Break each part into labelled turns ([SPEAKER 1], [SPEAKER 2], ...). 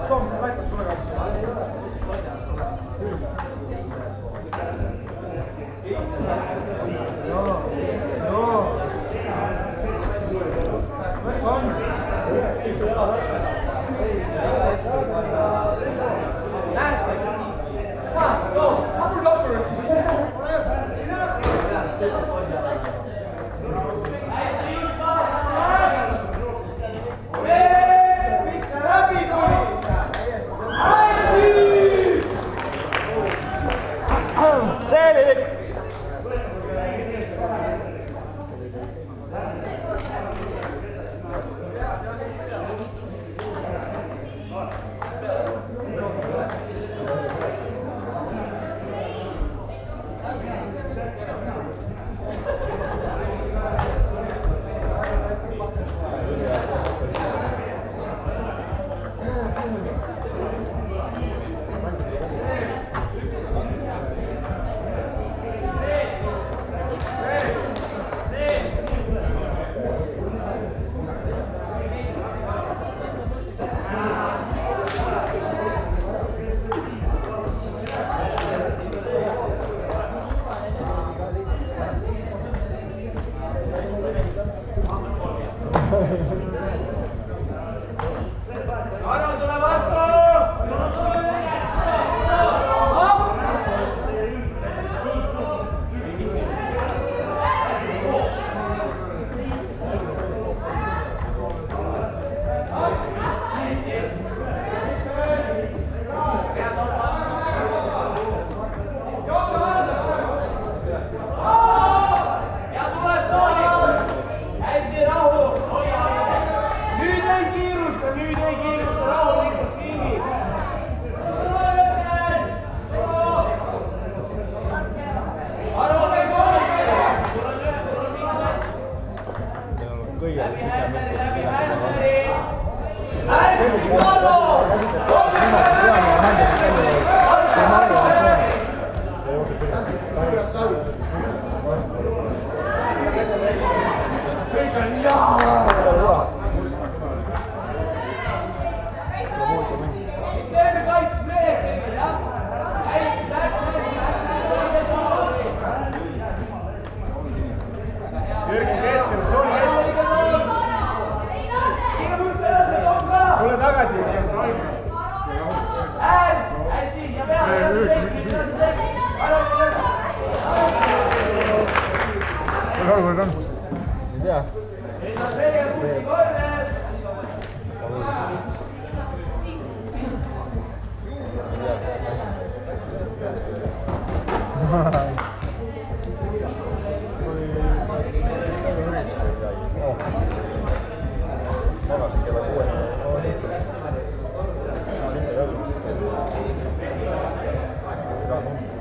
[SPEAKER 1] Soomlased laitavad sulle ka. olukord on?
[SPEAKER 2] Ei tea. Magasin kella 6 sinna jõudnud. Ei saa numbrit.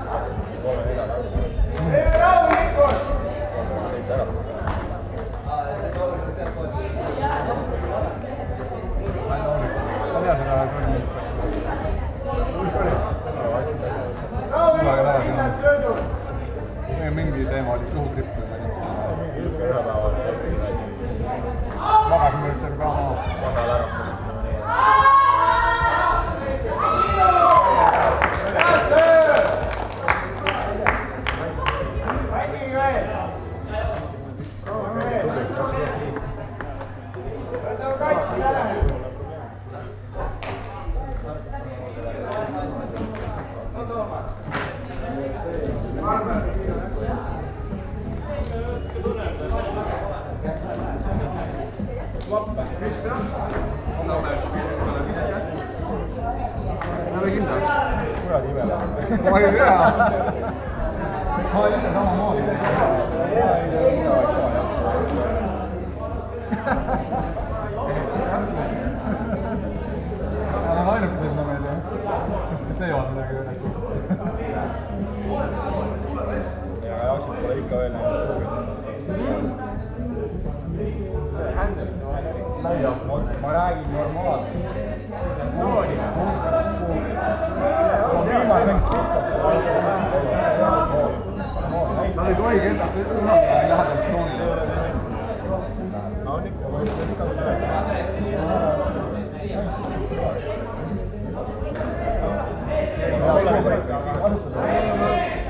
[SPEAKER 2] Tahtsingi 3-4 jõudnud.
[SPEAKER 1] mingi teema oli suhukripp või ma ei tea.
[SPEAKER 2] Ühe päeva
[SPEAKER 1] Magasime ühtel ka maha.
[SPEAKER 2] Vasal äratas.
[SPEAKER 1] Ma ei tea. Ma olen ise samamoodi. Nad on ainukesed mehed, mis leiavad midagi üle.
[SPEAKER 2] Ja jaoksid pole ikka veel
[SPEAKER 1] ma räägin normaalselt. Nad ei tohi endast ühendada ei lähedalt stoonile.
[SPEAKER 2] on ikka, ma ütlen ikka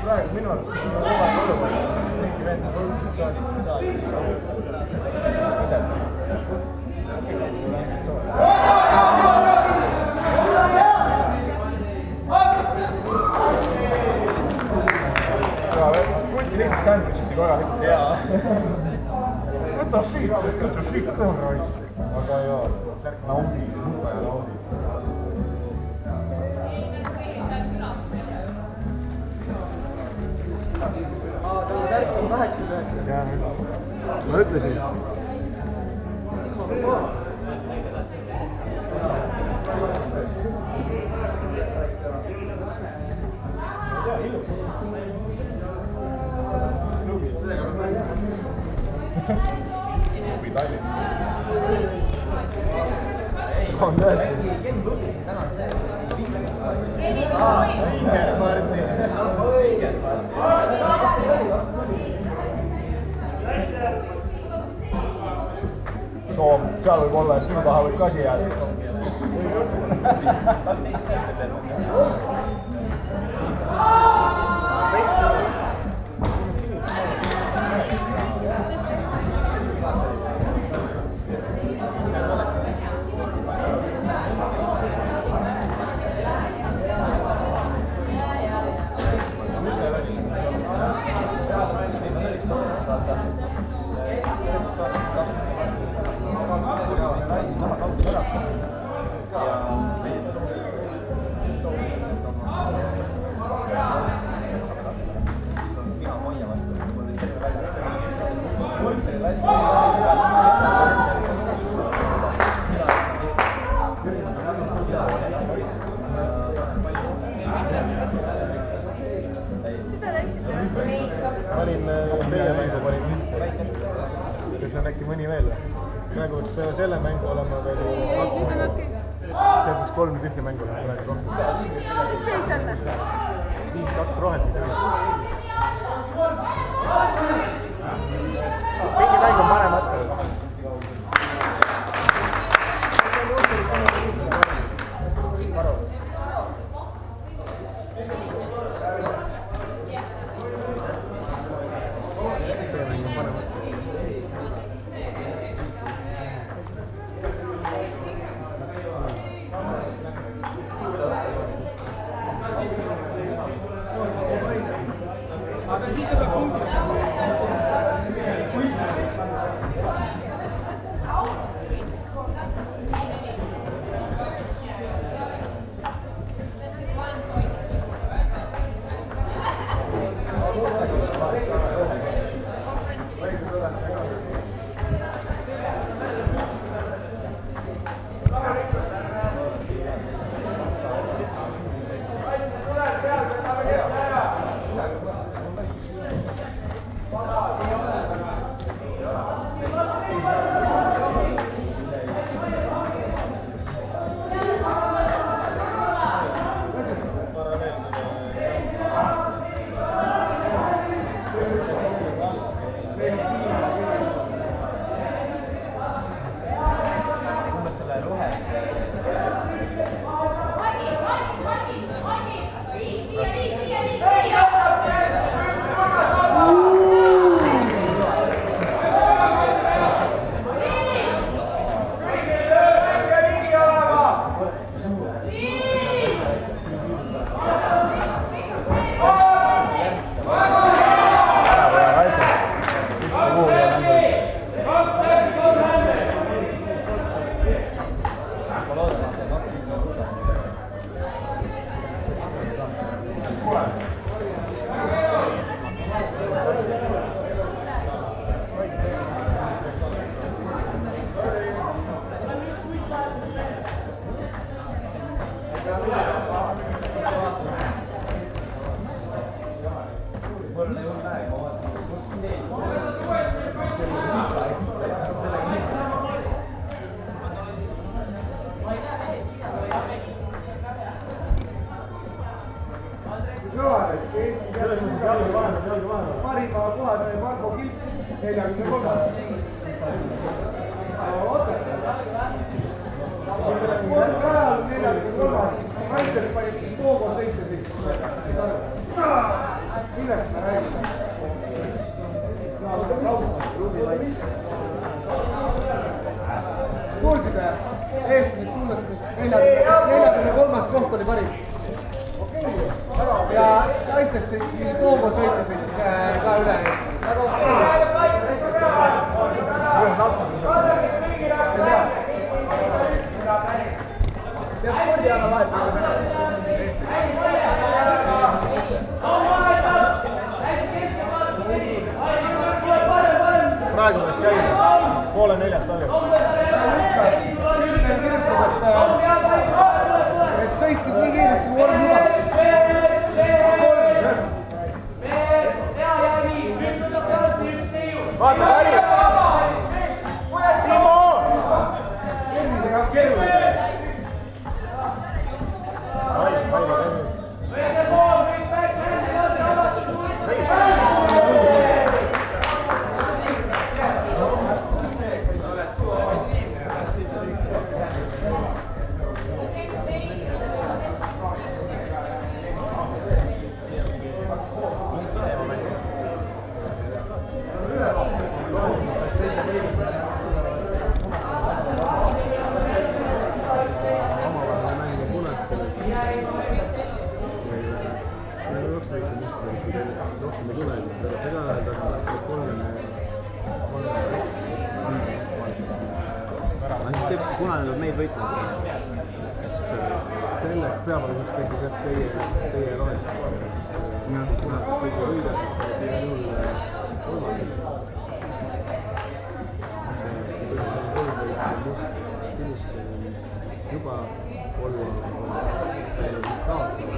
[SPEAKER 2] praegu minu arust mingi vend saalis pulti lihtsalt sandwichiti korralikult. Jaa.
[SPEAKER 1] Võta siit kõhra hoidsid.
[SPEAKER 2] Aga jaa, naudi, super ja naudi.
[SPEAKER 3] Tal särk on 89.
[SPEAKER 1] Ma ütlesin.
[SPEAKER 2] Klubi Tallinn.
[SPEAKER 1] On tõesti.
[SPEAKER 2] Soom, seal võib olla, et sinu taha võib kasi jääda. Panin teie mängu panin sisse. Kas on äkki mõni veel? Praegu peale selle mängu olema veel 2 mängu. See peaks 3 tühja mängu olema praegu rohkem.
[SPEAKER 4] Mis seis on?
[SPEAKER 2] 5-2 rohelisi.
[SPEAKER 3] Mingi mäng on parem.
[SPEAKER 1] parima koha sai Marko Kilp 43. Kaiteri pani Toogo 7. Millest me räägime? Kuulsite? Eestlased tunnetus 43. koht oli parim. Ja naistest sõitsin Toogo sõitsin ka üle. Peab spordi alla vahetama.
[SPEAKER 2] praegu võiks käia 3:30 oli.
[SPEAKER 1] Et sõitis nii kiiresti kui vorm lubab.
[SPEAKER 2] Vaata, Kari! Simo!
[SPEAKER 1] Tervisega on keeruline.
[SPEAKER 3] Kuna need on meid võitnud, selleks peab olema just kõige teie rohelist. Kuna kõige võidab, teie juhul kolmandil. Juba olla kaotada.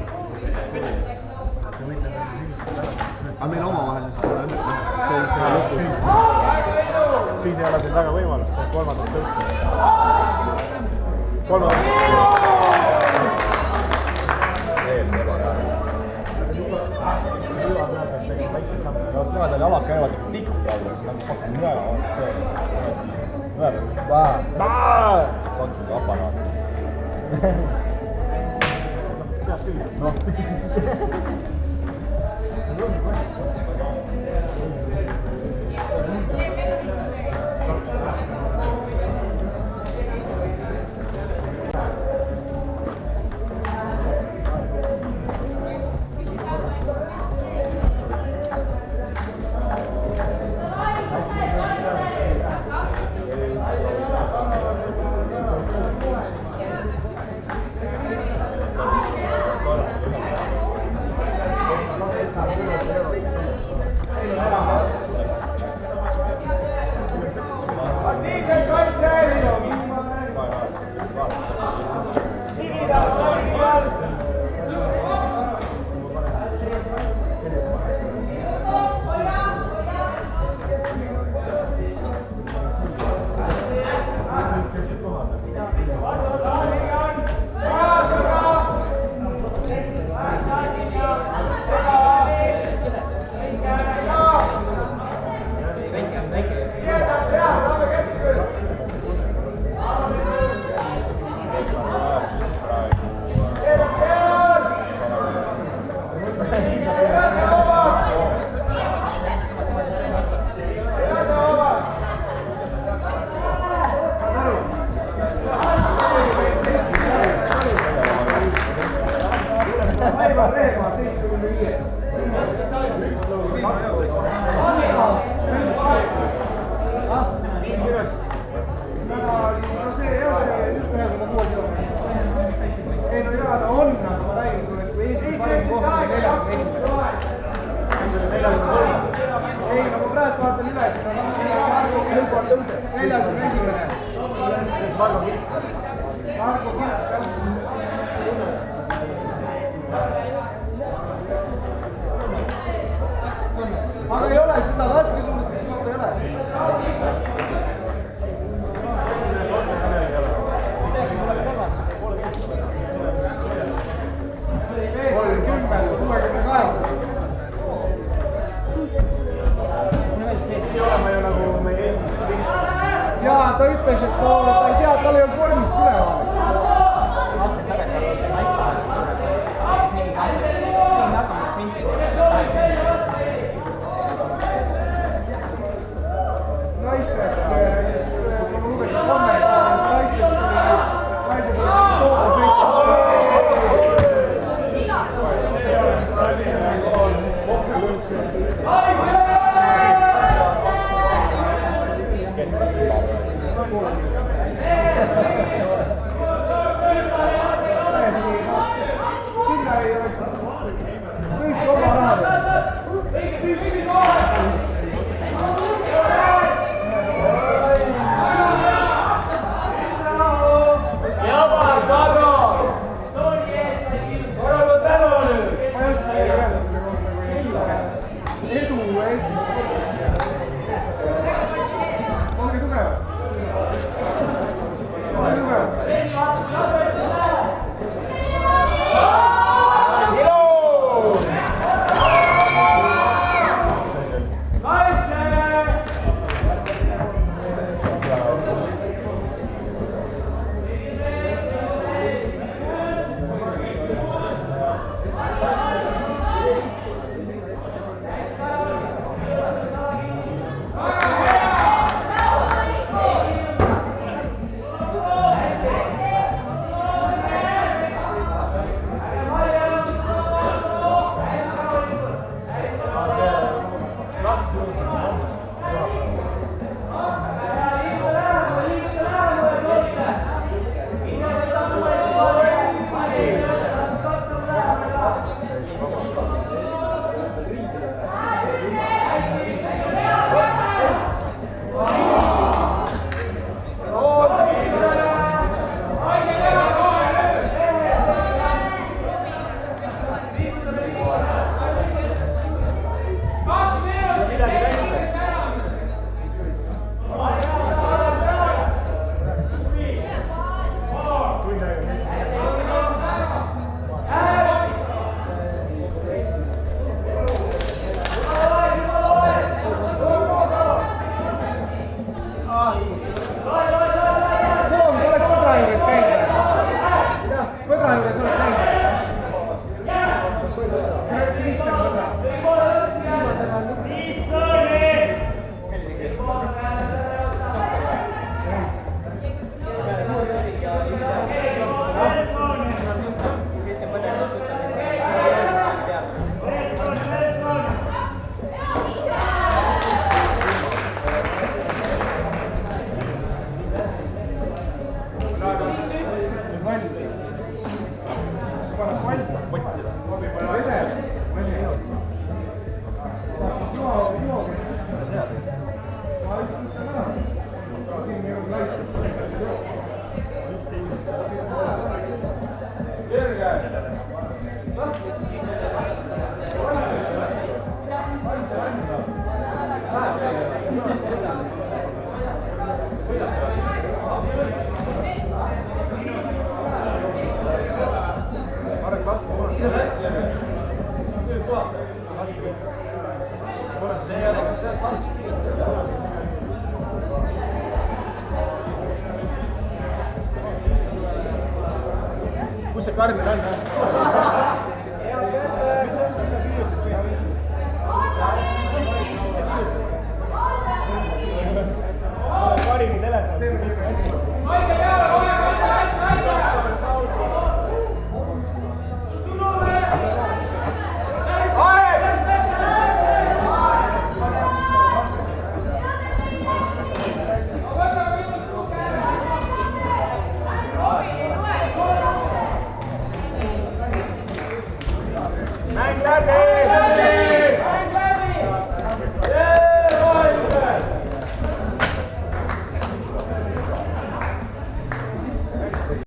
[SPEAKER 3] Aga meil omavahel
[SPEAKER 2] siis ei ole teil väga võimalust, et kolmandat tõusta. Kolmandat.
[SPEAKER 4] Täiesti ebareaalne. Kuna tal jalad käivad tikku alla, siis nagu pakkin müega. Kontus aparaat.
[SPEAKER 2] Peas küll.
[SPEAKER 4] Noh. Marko Kilp.
[SPEAKER 2] kus see Karmen on?